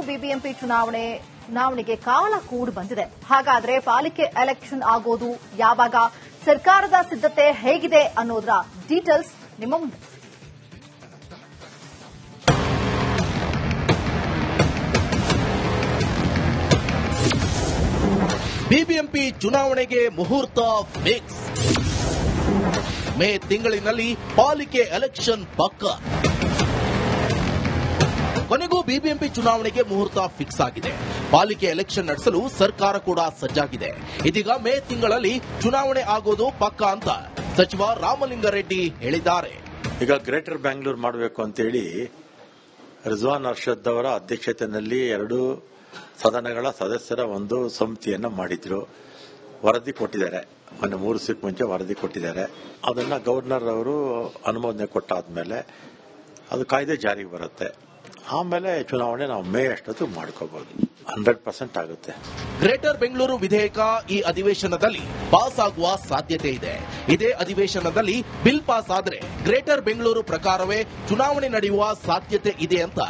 BBMP ಚುನಾವಣೆಗೆ ಕಾಲ ಕೂಡಿ ಬಂದಿದೆ. ಹಾಗಾದ್ರೆ ಪಾಲಿಕೆ ಎಲೆಕ್ಷನ್ ಆಗೋದು ಯಾವಾಗ, ಸರ್ಕಾರದ ಸಿದ್ಧತೆ ಹೇಗಿದೆ ಅನ್ನೋದರ ಡೀಟೇಲ್ಸ್ ನಿಮ್ಮ ಮುಂದೆ. ಬಿಬಿಎಂಪಿ ಚುನಾವಣೆಗೆ ಮುಹೂರ್ತ ಫಿಕ್ಸ್. ಮೇ ತಿಂಗಳಿನಲ್ಲಿ ಪಾಲಿಕೆ ಎಲೆಕ್ಷನ್ ಪಕ್ಕ. ಕೊನೆಗೂ ಬಿಬಿಎಂಪಿ ಚುನಾವಣೆಗೆ ಮುಹೂರ್ತ ಫಿಕ್ಸ್ ಆಗಿದೆ. ಪಾಲಿಕೆ ಎಲೆಕ್ಷನ್ ನಡೆಸಲು ಸರ್ಕಾರ ಕೂಡ ಸಜ್ಜಾಗಿದೆ. ಇದೀಗ ಮೇ ತಿಂಗಳಲ್ಲಿ ಚುನಾವಣೆ ಆಗೋದು ಪಕ್ಕ ಅಂತ ಸಚಿವ ರಾಮಲಿಂಗಾರೆಡ್ಡಿ ಹೇಳಿದ್ದಾರೆ. ಈಗ ಗ್ರೇಟರ್ ಬ್ಯಾಂಗ್ಳೂರ್ ಮಾಡಬೇಕು ಅಂತೇಳಿ ರಿಜ್ವಾನ್ ಅರ್ಷದ್ ಅವರ ಅಧ್ಯಕ್ಷತೆಯಲ್ಲಿ 2 ಸದನಗಳ ಸದಸ್ಯರ ಒಂದು ಸಮಿತಿಯನ್ನ ಮಾಡಿದ್ರು. ವರದಿ ಕೊಟ್ಟಿದ್ದಾರೆ. ಮೊನ್ನೆ 3 ದಿವಸಕ್ಕೆ ಮುಂಚೆ ವರದಿ ಕೊಟ್ಟಿದ್ದಾರೆ. ಅದನ್ನ ಗವರ್ನರ್ ಅವರು ಅನುಮೋದನೆ ಕೊಟ್ಟಾದ್ಮೇಲೆ ಅದು ಕಾಯ್ದೆ ಜಾರಿಗೆ ಬರುತ್ತೆ. ಆಮೇಲೆ ಚುನಾವಣೆ ನಾವು ಮೇ ಅಷ್ಟೊತ್ತು ಮಾಡ್ಕೋಬಹುದು. 100% ಆಗುತ್ತೆ. ಗ್ರೇಟರ್ ಬೆಂಗಳೂರು ವಿಧೇಯಕ ಈ ಅಧಿವೇಶನದಲ್ಲಿ ಪಾಸ್ ಆಗುವ ಸಾಧ್ಯತೆ ಇದೆ. ಇದೇ ಅಧಿವೇಶನದಲ್ಲಿ ಬಿಲ್ ಪಾಸ್ ಆದ್ರೆ ಗ್ರೇಟರ್ ಬೆಂಗಳೂರು ಪ್ರಕಾರವೇ ಚುನಾವಣೆ ನಡೆಯುವ ಸಾಧ್ಯತೆ ಇದೆ ಅಂತ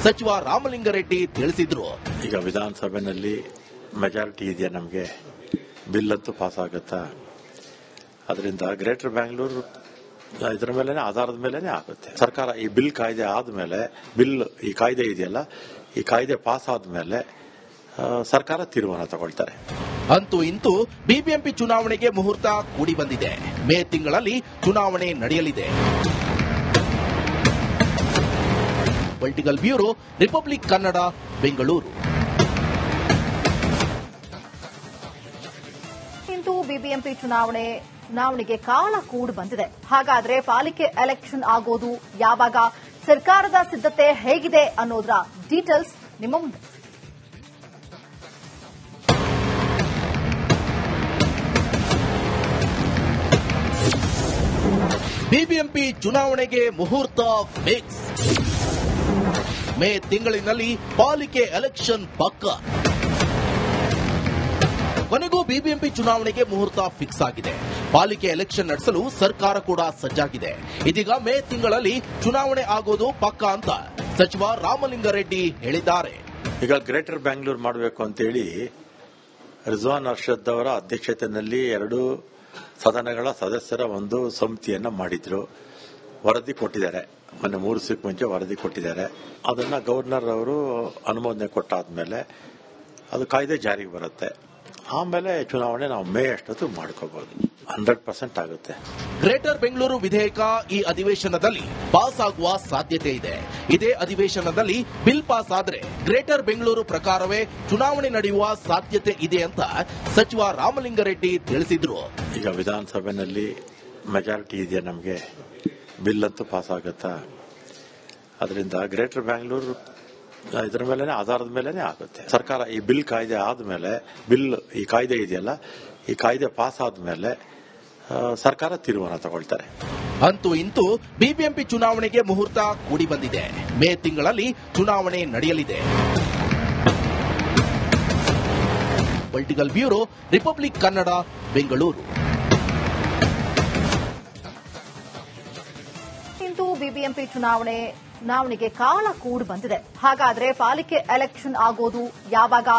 ಸಚಿವ ರಾಮಲಿಂಗಾರೆಡ್ಡಿ ತಿಳಿಸಿದ್ರು. ಈಗ ವಿಧಾನಸಭೆಯಲ್ಲಿ ಮೆಜಾರಿಟಿ ಇದೆಯಾ, ನಮಗೆ ಬಿಲ್ ಅಂತೂ ಪಾಸ್ ಆಗುತ್ತಾ? ಅದರಿಂದ ಗ್ರೇಟರ್ ಬ್ಯಾಂಗ್ಳೂರು ಇದರ ಮೇಲೆ ಆಧಾರದ ಮೇಲೆನೆ ಆಗುತ್ತೆ. ಸರ್ಕಾರ ಈ ಬಿಲ್ ಕಾಯ್ದೆ ಆದ್ಮೇಲೆ, ಈ ಕಾಯ್ದೆ ಇದೆಯಲ್ಲ, ಈ ಕಾಯ್ದೆ ಪಾಸ್ ಆದ್ಮೇಲೆ ಸರ್ಕಾರ ತೀರ್ಮಾನ ತಗೊಳ್ತಾರೆ. ಅಂತೂ ಇಂತೂ ಬಿಬಿಎಂಪಿ ಚುನಾವಣೆಗೆ ಮುಹೂರ್ತ ಕೂಡಿ ಬಂದಿದೆ. ಮೇ ತಿಂಗಳಲ್ಲಿ ಚುನಾವಣೆ ನಡೆಯಲಿದೆ. Political bureau, Republic Kannada, Bengaluru. ಇಂದು ಬಿಬಿಎಂಪಿ ಚುನಾವಣೆಗೆ ಕಾಲ ಕೂಡಿ ಬಂದಿದೆ. ಹಾಗಾದ್ರೆ ಪಾಲಿಕೆ ಎಲೆಕ್ಷನ್ ಆಗೋದು ಯಾವಾಗ, ಸರ್ಕಾರದ ಸಿದ್ಧತೆ ಹೇಗಿದೆ ಅನ್ನೋದರ ಡೀಟೇಲ್ಸ್ ನಿಮ್ಮ ಮುಂದೆ. ಬಿಬಿಎಂಪಿ ಚುನಾವಣೆಗೆ ಮುಹೂರ್ತ ಫಿಕ್ಸ್. ಮೇ ತಿಂಗಳಿನಲ್ಲಿ ಪಾಲಿಕೆ ಎಲೆಕ್ಷನ್ ಪಕ್ಕ. ಕೊನೆಗೂ ಬಿಬಿಎಂಪಿ ಚುನಾವಣೆಗೆ ಮುಹೂರ್ತ ಫಿಕ್ಸ್ ಆಗಿದೆ. ಪಾಲಿಕೆ ಎಲೆಕ್ಷನ್ ನಡೆಸಲು ಸರ್ಕಾರ ಕೂಡ ಸಜ್ಜಾಗಿದೆ. ಇದೀಗ ಮೇ ತಿಂಗಳಲ್ಲಿ ಚುನಾವಣೆ ಆಗೋದು ಪಕ್ಕ ಅಂತ ಸಚಿವ ರಾಮಲಿಂಗಾರೆಡ್ಡಿ ಹೇಳಿದ್ದಾರೆ. ಈಗ ಗ್ರೇಟರ್ ಬ್ಯಾಂಗ್ಳೂರ್ ಮಾಡಬೇಕು ಅಂತೇಳಿ ರಿಜ್ವಾನ್ ಅರ್ಷದ್ ಅವರ ಅಧ್ಯಕ್ಷತೆಯಲ್ಲಿ 2 ಸದನಗಳ ಸದಸ್ಯರ ಒಂದು ಸಮಿತಿಯನ್ನ ಮಾಡಿದ್ರು. ವರದಿ ಕೊಟ್ಟಿದ್ದಾರೆ. ಮೊನ್ನೆ 3 ದಿವಸಕ್ಕೆ ಮುಂಚೆ ವರದಿ ಕೊಟ್ಟಿದ್ದಾರೆ. ಅದನ್ನ ಗವರ್ನರ್ ಅವರು ಅನುಮೋದನೆ ಕೊಟ್ಟಾದ್ಮೇಲೆ ಅದು ಕಾಯ್ದೆ ಜಾರಿಗೆ ಬರುತ್ತೆ. ಆಮೇಲೆ ಚುನಾವಣೆ ನಾವು ಮೇ ಅಷ್ಟೊತ್ತು ಮಾಡ್ಕೋಬಹುದು. 100% ಆಗುತ್ತೆ. ಗ್ರೇಟರ್ ಬೆಂಗಳೂರು ವಿಧೇಯಕ ಈ ಅಧಿವೇಶನದಲ್ಲಿ ಪಾಸ್ ಆಗುವ ಸಾಧ್ಯತೆ ಇದೆ. ಇದೇ ಅಧಿವೇಶನದಲ್ಲಿ ಬಿಲ್ ಪಾಸ್ ಆದ್ರೆ ಗ್ರೇಟರ್ ಬೆಂಗಳೂರು ಪ್ರಕಾರವೇ ಚುನಾವಣೆ ನಡೆಯುವ ಸಾಧ್ಯತೆ ಇದೆ ಅಂತ ಸಚಿವ ರಾಮಲಿಂಗಾರೆಡ್ಡಿ ತಿಳಿಸಿದ್ರು. ಈಗ ವಿಧಾನಸಭೆಯಲ್ಲಿ ಮೆಜಾರಿಟಿ ಇದೆಯಾ, ನಮಗೆ ಬಿಲ್ ಅಂತೂ ಪಾಸ್ ಆಗುತ್ತಾ? ಅದರಿಂದ ಗ್ರೇಟರ್ ಬ್ಯಾಂಗ್ಳೂರು ಇದರ ಮೇಲೆ ಆಧಾರದ ಮೇಲೆನೆ ಆಗುತ್ತೆ. ಸರ್ಕಾರ ಈ ಬಿಲ್ ಕಾಯ್ದೆ ಆದ್ಮೇಲೆ, ಈ ಕಾಯ್ದೆ ಇದೆಯಲ್ಲ, ಈ ಕಾಯ್ದೆ ಪಾಸ್ ಆದ್ಮೇಲೆ ಸರ್ಕಾರ ತೀರ್ಮಾನ ತಗೊಳ್ತಾರೆ. ಅಂತೂ ಇಂತೂ ಬಿಬಿಎಂಪಿ ಚುನಾವಣೆಗೆ ಮುಹೂರ್ತ ಕೂಡಿ ಬಂದಿದೆ. ಮೇ ತಿಂಗಳಲ್ಲಿ ಚುನಾವಣೆ ನಡೆಯಲಿದೆ. Political bureau, Republic Kannada, Bengaluru. ಇಂದು ಬಿಬಿಎಂಪಿ ಚುನಾವಣೆಗೆ ಕಾಲ ಕೂಡಿ ಬಂದಿದೆ. ಹಾಗಾದ್ರೆ ಪಾಲಿಕೆ ಎಲೆಕ್ಷನ್ ಆಗೋದು ಯಾವಾಗ,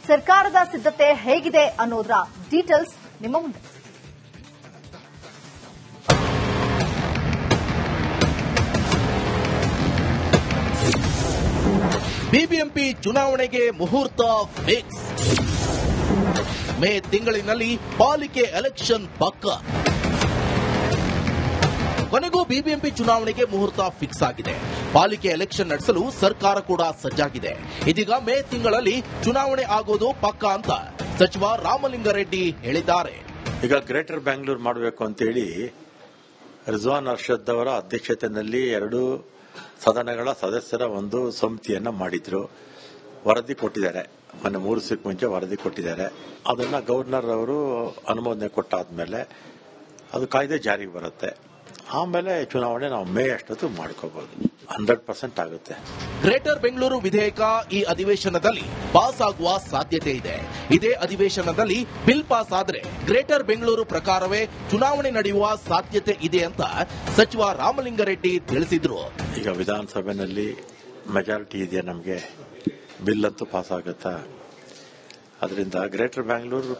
ಸರ್ಕಾರದ ಸಿದ್ಧತೆ ಹೇಗಿದೆ ಅನ್ನೋದರ ಡೀಟೇಲ್ಸ್ ನಿಮ್ಮ ಮುಂದೆ. ಬಿಬಿಎಂಪಿ ಚುನಾವಣೆಗೆ ಮುಹೂರ್ತ ಫಿಕ್ಸ್. ಮೇ ತಿಂಗಳಿನಲ್ಲಿ ಪಾಲಿಕೆ ಎಲೆಕ್ಷನ್ ಪಕ್ಕ. ಕೊನೆಗೂ ಬಿಬಿಎಂಪಿ ಚುನಾವಣೆಗೆ ಮುಹೂರ್ತ ಫಿಕ್ಸ್ ಆಗಿದೆ. ಪಾಲಿಕೆ ಎಲೆಕ್ಷನ್ ನಡೆಸಲು ಸರ್ಕಾರ ಕೂಡ ಸಜ್ಜಾಗಿದೆ. ಇದೀಗ ಮೇ ತಿಂಗಳಲ್ಲಿ ಚುನಾವಣೆ ಆಗೋದು ಪಕ್ಕ ಅಂತ ಸಚಿವ ರಾಮಲಿಂಗಾರೆಡ್ಡಿ ಹೇಳಿದ್ದಾರೆ. ಈಗ ಗ್ರೇಟರ್ ಬ್ಯಾಂಗ್ಳೂರ್ ಮಾಡಬೇಕು ಅಂತೇಳಿ ರಿಜ್ವಾನ್ ಅರ್ಷದ್ ಅವರ ಅಧ್ಯಕ್ಷತೆಯಲ್ಲಿ 2 ಸದನಗಳ ಸದಸ್ಯರ ಒಂದು ಸಮಿತಿಯನ್ನ ಮಾಡಿದ್ರು. ವರದಿ ಕೊಟ್ಟಿದ್ದಾರೆ. ಮೊನ್ನೆ 3 ದಿವಸಕ್ಕೆ ಮುಂಚೆ ವರದಿ ಕೊಟ್ಟಿದ್ದಾರೆ. ಅದನ್ನ ಗವರ್ನರ್ ಅವರು ಅನುಮೋದನೆ ಕೊಟ್ಟಾದ್ಮೇಲೆ ಅದು ಕಾಯ್ದೆ ಜಾರಿಗೆ ಬರುತ್ತೆ. ಆಮೇಲೆ ಚುನಾವಣೆ ನಾವು ಮೇ ಅಷ್ಟೊತ್ತು ಮಾಡ್ಕೋಬಹುದು. 100% ಆಗುತ್ತೆ. ಗ್ರೇಟರ್ ಬೆಂಗಳೂರು ವಿಧೇಯಕ ಈ ಅಧಿವೇಶನದಲ್ಲಿ ಪಾಸ್ ಆಗುವ ಸಾಧ್ಯತೆ ಇದೆ. ಇದೇ ಅಧಿವೇಶನದಲ್ಲಿ ಬಿಲ್ ಪಾಸ್ ಆದ್ರೆ ಗ್ರೇಟರ್ ಬೆಂಗಳೂರು ಪ್ರಕಾರವೇ ಚುನಾವಣೆ ನಡೆಯುವ ಸಾಧ್ಯತೆ ಇದೆ ಅಂತ ಸಚಿವ ರಾಮಲಿಂಗಾರೆಡ್ಡಿ ತಿಳಿಸಿದ್ರು. ಈಗ ವಿಧಾನಸಭೆಯಲ್ಲಿ ಮೆಜಾರಿಟಿ ಇದೆಯಾ, ನಮಗೆ ಬಿಲ್ ಅಂತೂ ಪಾಸ್ ಆಗುತ್ತಾ? ಅದರಿಂದ ಗ್ರೇಟರ್ ಬ್ಯಾಂಗ್ಳೂರು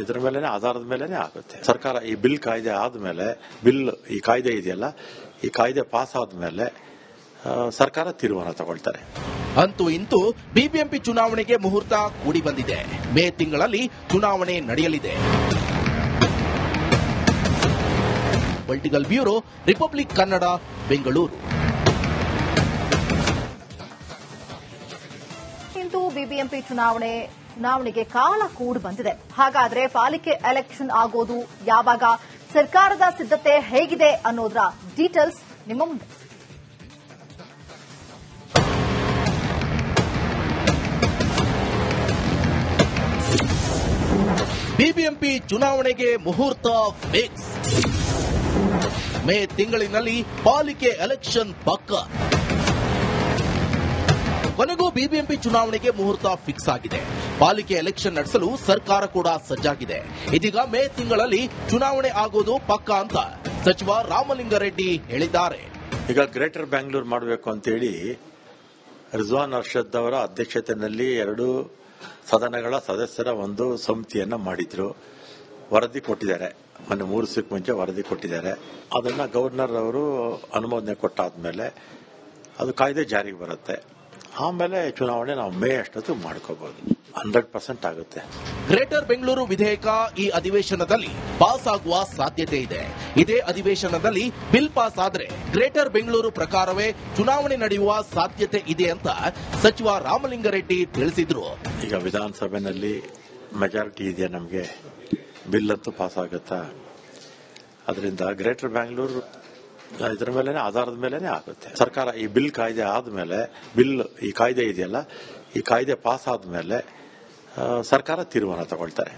ಇದರ ಮೇಲೆ ಆಧಾರದ ಮೇಲೆನೆ ಆಗುತ್ತೆ. ಸರ್ಕಾರ ಈ ಬಿಲ್ ಕಾಯ್ದೆ ಆದ್ಮೇಲೆ ಈ ಕಾಯ್ದೆ ಇದೆಯಲ್ಲ, ಈ ಕಾಯ್ದೆ ಪಾಸ್ ಆದ್ಮೇಲೆ ಸರ್ಕಾರ ತೀರ್ಮಾನ ತಗೊಳ್ತಾರೆ. ಅಂತೂ ಇಂತೂ ಬಿಬಿಎಂಪಿ ಚುನಾವಣೆಗೆ ಮುಹೂರ್ತ ಕೂಡಿ ಬಂದಿದೆ. ಮೇ ತಿಂಗಳಲ್ಲಿ ಚುನಾವಣೆ ನಡೆಯಲಿದೆ. Political bureau, Republic Kannada, Bengaluru. ಇಂದು ಬಿಬಿಎಂಪಿ ಚುನಾವಣೆಗೆ ಕಾಲ ಕೂಡಿ ಬಂದಿದೆ. ಹಾಗಾದ್ರೆ ಪಾಲಿಕೆ ಎಲೆಕ್ಷನ್ ಆಗೋದು ಯಾವಾಗ, ಸರ್ಕಾರದ ಸಿದ್ಧತೆ ಹೇಗಿದೆ ಅನ್ನೋದರ ಡೀಟೇಲ್ಸ್ ನಿಮ್ಮ ಮುಂದೆ. ಬಿಬಿಎಂಪಿ ಚುನಾವಣೆಗೆ ಮುಹೂರ್ತ ಫಿಕ್ಸ್. ಮೇ ತಿಂಗಳಿನಲ್ಲಿ ಪಾಲಿಕೆ ಎಲೆಕ್ಷನ್ ಪಕ್ಕ. ಕೊನೆಗೂ ಬಿಬಿಎಂಪಿ ಚುನಾವಣೆಗೆ ಮುಹೂರ್ತ ಫಿಕ್ಸ್ ಆಗಿದೆ. ಪಾಲಿಕೆ ಎಲೆಕ್ಷನ್ ನಡೆಸಲು ಸರ್ಕಾರ ಕೂಡ ಸಜ್ಜಾಗಿದೆ. ಇದೀಗ ಮೇ ತಿಂಗಳಲ್ಲಿ ಚುನಾವಣೆ ಆಗೋದು ಪಕ್ಕ ಅಂತ ಸಚಿವ ರಾಮಲಿಂಗಾರೆಡ್ಡಿ ಹೇಳಿದ್ದಾರೆ. ಈಗ ಗ್ರೇಟರ್ ಬ್ಯಾಂಗ್ಳೂರ್ ಮಾಡಬೇಕು ಅಂತೇಳಿ ರಿಜ್ವಾನ್ ಅರ್ಷದ್ ಅವರ ಅಧ್ಯಕ್ಷತೆಯಲ್ಲಿ 2 ಸದನಗಳ ಸದಸ್ಯರ ಒಂದು ಸಮಿತಿಯನ್ನ ಮಾಡಿದ್ರು. ವರದಿ ಕೊಟ್ಟಿದ್ದಾರೆ. ಮೊನ್ನೆ 3 ದಿವಸಕ್ಕೆ ಮುಂಚೆ ವರದಿ ಕೊಟ್ಟಿದ್ದಾರೆ. ಅದನ್ನ ಗವರ್ನರ್ ಅವರು ಅನುಮೋದನೆ ಕೊಟ್ಟಾದ್ಮೇಲೆ ಅದು ಕಾಯ್ದೆ ಜಾರಿಗೆ ಬರುತ್ತೆ. ಆಮೇಲೆ ಚುನಾವಣೆ ನಾವು ಮೇ ಅಷ್ಟೊತ್ತು ಮಾಡ್ಕೋಬಹುದು. 100% ಆಗುತ್ತೆ. ಗ್ರೇಟರ್ ಬೆಂಗಳೂರು ವಿಧೇಯಕ ಈ ಅಧಿವೇಶನದಲ್ಲಿ ಪಾಸ್ ಆಗುವ ಸಾಧ್ಯತೆ ಇದೆ. ಇದೇ ಅಧಿವೇಶನದಲ್ಲಿ ಬಿಲ್ ಪಾಸ್ ಆದರೆ ಗ್ರೇಟರ್ ಬೆಂಗಳೂರು ಪ್ರಕಾರವೇ ಚುನಾವಣೆ ನಡೆಯುವ ಸಾಧ್ಯತೆ ಇದೆ ಅಂತ ಸಚಿವ ರಾಮಲಿಂಗಾರೆಡ್ಡಿ ತಿಳಿಸಿದ್ರು. ಈಗ ವಿಧಾನಸಭೆಯಲ್ಲಿ ಮೆಜಾರಿಟಿ ಇದೆ, ನಮಗೆ ಬಿಲ್ ಅಂತೂ ಪಾಸ್ ಆಗುತ್ತಾ? ಅದರಿಂದ ಗ್ರೇಟರ್ ಬ್ಯಾಂಗ್ಳೂರು ಇದರ ಮೇಲೆ ಆಧಾರದ ಮೇಲೆನೆ ಆಗುತ್ತೆ. ಸರ್ಕಾರ ಈ ಬಿಲ್ ಕಾಯ್ದೆ ಆದ್ಮೇಲೆ ಈ ಕಾಯ್ದೆ ಇದೆಯಲ್ಲ, ಈ ಕಾಯ್ದೆ ಪಾಸ್ ಆದ್ಮೇಲೆ ಸರ್ಕಾರ ತೀರ್ಮಾನ ತಗೊಳ್ತಾರೆ.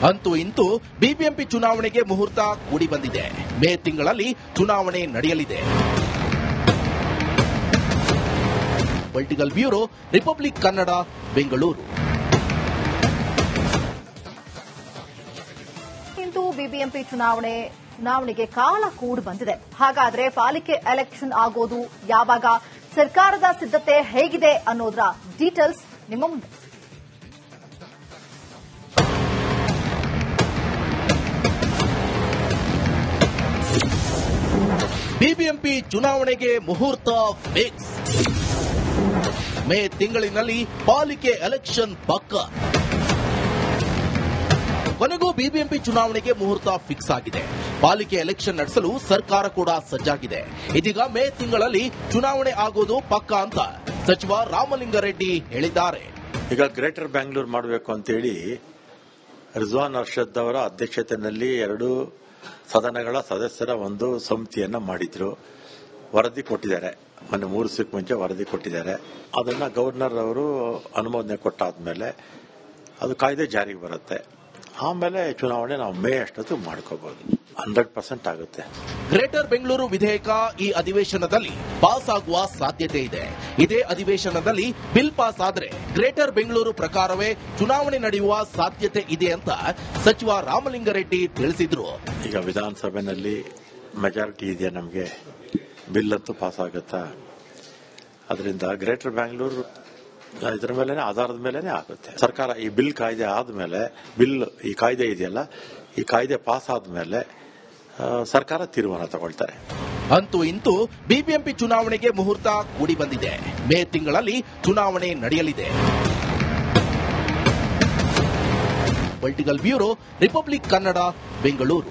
ಅಂತೂ ಇಂತೂ ಬಿಬಿಎಂಪಿ ಚುನಾವಣೆಗೆ ಮುಹೂರ್ತ ಕೂಡಿ ಬಂದಿದೆ. ಮೇ ತಿಂಗಳಲ್ಲಿ ಚುನಾವಣೆ ನಡೆಯಲಿದೆ. Political bureau, Republic Kannada, Bengaluru. ಇಂದು ಬಿಬಿಎಂಪಿ ಚುನಾವಣೆಗೆ ಕಾಲ ಕೂಡಿ ಬಂದಿದೆ. ಹಾಗಾದ್ರೆ ಪಾಲಿಕೆ ಎಲೆಕ್ಷನ್ ಆಗೋದು ಯಾವಾಗ, ಸರ್ಕಾರದ ಸಿದ್ಧತೆ ಹೇಗಿದೆ ಅನ್ನೋದರ ಡೀಟೇಲ್ಸ್ ನಿಮ್ಮ ಮುಂದೆ. ಬಿಬಿಎಂಪಿ ಚುನಾವಣೆಗೆ ಮುಹೂರ್ತ ಫಿಕ್ಸ್. ಮೇ ತಿಂಗಳಿನಲ್ಲಿ ಪಾಲಿಕೆ ಎಲೆಕ್ಷನ್ ಪಕ್ಕ. ಕೊನೆಗೂ ಬಿಬಿಎಂಪಿ ಚುನಾವಣೆಗೆ ಮುಹೂರ್ತ ಫಿಕ್ಸ್ ಆಗಿದೆ. ಪಾಲಿಕೆ ಎಲೆಕ್ಷನ್ ನಡೆಸಲು ಸರ್ಕಾರ ಕೂಡ ಸಜ್ಜಾಗಿದೆ. ಇದೀಗ ಮೇ ತಿಂಗಳಲ್ಲಿ ಚುನಾವಣೆ ಆಗೋದು ಪಕ್ಕ ಅಂತ ಸಚಿವ ರಾಮಲಿಂಗಾರೆಡ್ಡಿ ಹೇಳಿದ್ದಾರೆ. ಈಗ ಗ್ರೇಟರ್ ಬ್ಯಾಂಗ್ಳೂರ್ ಮಾಡಬೇಕು ಅಂತೇಳಿ ರಿಜ್ವಾನ್ ಅರ್ಷದ್ ಅವರ ಅಧ್ಯಕ್ಷತೆಯಲ್ಲಿ 2 ಸದನಗಳ ಸದಸ್ಯರ ಒಂದು ಸಮಿತಿಯನ್ನ ಮಾಡಿದ್ರು. ವರದಿ ಕೊಟ್ಟಿದ್ದಾರೆ. ಮೊನ್ನೆ 3 ದಿವಸಕ್ಕೆ ಮುಂಚೆ ವರದಿ ಕೊಟ್ಟಿದ್ದಾರೆ. ಅದನ್ನ ಗವರ್ನರ್ ಅವರು ಅನುಮೋದನೆ ಕೊಟ್ಟಾದ್ಮೇಲೆ ಅದು ಕಾಯ್ದೆ ಜಾರಿಗೆ ಬರುತ್ತೆ. ಆಮೇಲೆ ಚುನಾವಣೆ ನಾವು ಮೇ ಅಷ್ಟೊತ್ತು ಮಾಡ್ಕೋಬಹುದು. 100% ಆಗುತ್ತೆ. ಗ್ರೇಟರ್ ಬೆಂಗಳೂರು ವಿಧೇಯಕ ಈ ಅಧಿವೇಶನದಲ್ಲಿ ಪಾಸ್ ಆಗುವ ಸಾಧ್ಯತೆ ಇದೆ. ಇದೇ ಅಧಿವೇಶನದಲ್ಲಿ ಬಿಲ್ ಪಾಸ್ ಆದರೆ ಗ್ರೇಟರ್ ಬೆಂಗಳೂರು ಪ್ರಕಾರವೇ ಚುನಾವಣೆ ನಡೆಯುವ ಸಾಧ್ಯತೆ ಇದೆ ಅಂತ ಸಚಿವ ರಾಮಲಿಂಗಾರೆಡ್ಡಿ ತಿಳಿಸಿದ್ರು. ಈಗ ವಿಧಾನಸಭೆಯಲ್ಲಿ ಮೆಜಾರಿಟಿ ಇದೆ, ನಮಗೆ ಬಿಲ್ ಅಂತೂ ಪಾಸ್ ಆಗುತ್ತಾ? ಅದರಿಂದ ಗ್ರೇಟರ್ ಬ್ಯಾಂಗ್ಳೂರು ಇದರ ಮೇಲೆ ಆಧಾರದ ಮೇಲೆನೆ ಆಗುತ್ತೆ. ಸರ್ಕಾರ ಈ ಬಿಲ್ ಕಾಯ್ದೆ ಆದ್ಮೇಲೆ ಈ ಕಾಯ್ದೆ ಇದೆಯಲ್ಲ, ಈ ಕಾಯ್ದೆ ಪಾಸ್ ಆದ್ಮೇಲೆ ಸರ್ಕಾರ ತೀರ್ಮಾನ ತಗೊಳ್ತಾರೆ. ಅಂತೂ ಇಂತೂ ಬಿಬಿಎಂಪಿ ಚುನಾವಣೆಗೆ ಮುಹೂರ್ತ ಕೂಡಿ ಬಂದಿದೆ. ಮೇ ತಿಂಗಳಲ್ಲಿ ಚುನಾವಣೆ ನಡೆಯಲಿದೆ. Political bureau, Republic Kannada, Bengaluru.